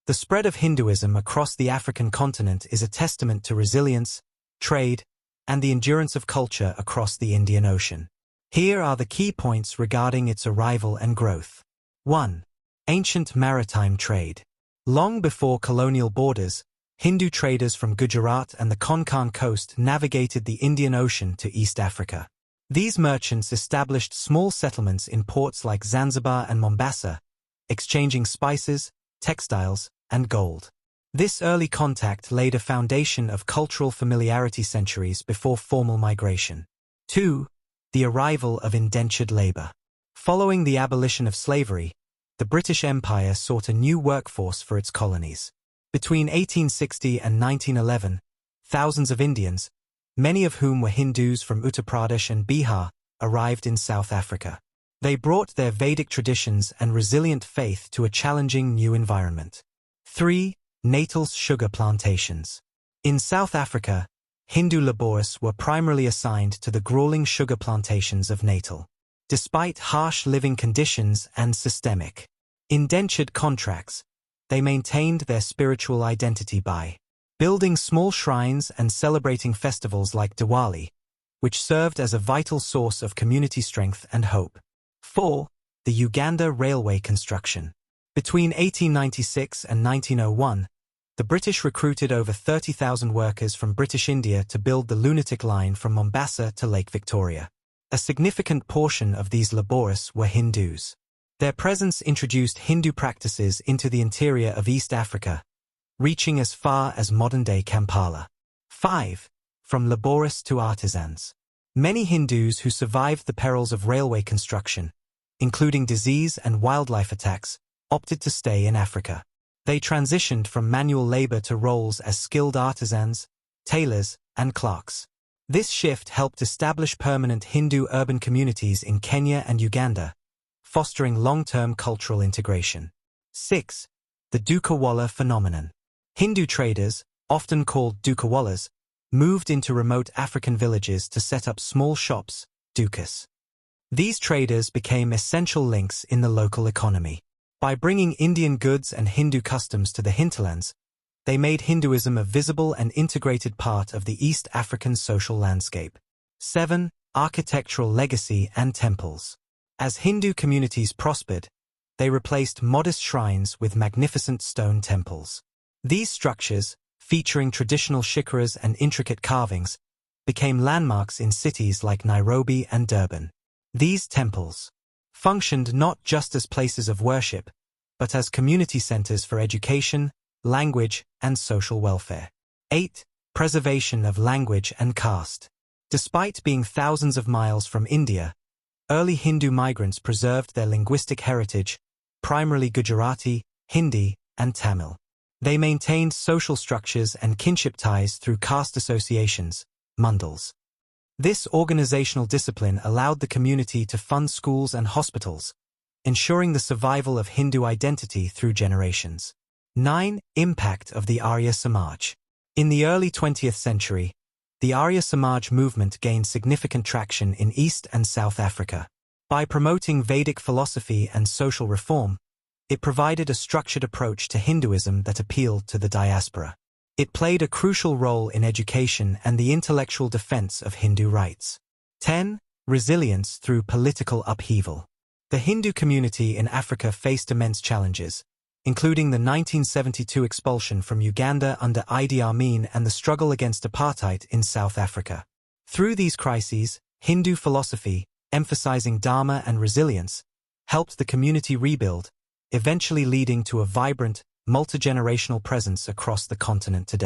The spread of Hinduism across the African continent is a testament to resilience, trade, and the endurance of culture across the Indian Ocean. Here are the key points regarding its arrival and growth. 1. Ancient maritime trade. Long before colonial borders, Hindu traders from Gujarat and the Konkan coast navigated the Indian Ocean to East Africa. These merchants established small settlements in ports like Zanzibar and Mombasa, exchanging spices, textiles, and gold. This early contact laid a foundation of cultural familiarity centuries before formal migration. 2. The arrival of indentured labor. Following the abolition of slavery, the British Empire sought a new workforce for its colonies. Between 1860 and 1911, thousands of Indians, many of whom were Hindus from Uttar Pradesh and Bihar, arrived in South Africa. They brought their Vedic traditions and resilient faith to a challenging new environment. 3. Natal's sugar plantations. In South Africa, Hindu laborists were primarily assigned to the grueling sugar plantations of Natal. Despite harsh living conditions and systemic, indentured contracts, they maintained their spiritual identity by building small shrines and celebrating festivals like Diwali, which served as a vital source of community strength and hope. 4. The Uganda Railway construction. Between 1896 and 1901, the British recruited over 30,000 workers from British India to build the lunatic line from Mombasa to Lake Victoria. A significant portion of these laborists were Hindus. Their presence introduced Hindu practices into the interior of East Africa, reaching as far as modern-day Kampala. 5. From laborists to artisans. Many Hindus who survived the perils of railway construction, including disease and wildlife attacks, opted to stay in Africa. They transitioned from manual labor to roles as skilled artisans, tailors, and clerks. This shift helped establish permanent Hindu urban communities in Kenya and Uganda, fostering long-term cultural integration. 6. The Dukawala phenomenon. Hindu traders, often called Dukawalas, moved into remote African villages to set up small shops, dukas. These traders became essential links in the local economy. By bringing Indian goods and Hindu customs to the hinterlands, they made Hinduism a visible and integrated part of the East African social landscape. 7. Architectural legacy and temples. As Hindu communities prospered, they replaced modest shrines with magnificent stone temples. These structures, featuring traditional shikharas and intricate carvings, became landmarks in cities like Nairobi and Durban. These temples functioned not just as places of worship, but as community centers for education, language, and social welfare. 8. Preservation of language and caste. Despite being thousands of miles from India, early Hindu migrants preserved their linguistic heritage, primarily Gujarati, Hindi, and Tamil. They maintained social structures and kinship ties through caste associations, mandals. This organizational discipline allowed the community to fund schools and hospitals, ensuring the survival of Hindu identity through generations. 9. Impact of the Arya Samaj. In the early 20th century, the Arya Samaj movement gained significant traction in East and South Africa. By promoting Vedic philosophy and social reform, it provided a structured approach to Hinduism that appealed to the diaspora. It played a crucial role in education and the intellectual defense of Hindu rights. 10. Resilience through political upheaval. The Hindu community in Africa faced immense challenges, including the 1972 expulsion from Uganda under Idi Amin and the struggle against apartheid in South Africa. Through these crises, Hindu philosophy, emphasizing Dharma and resilience, helped the community rebuild, eventually leading to a vibrant, multi-generational presence across the continent today.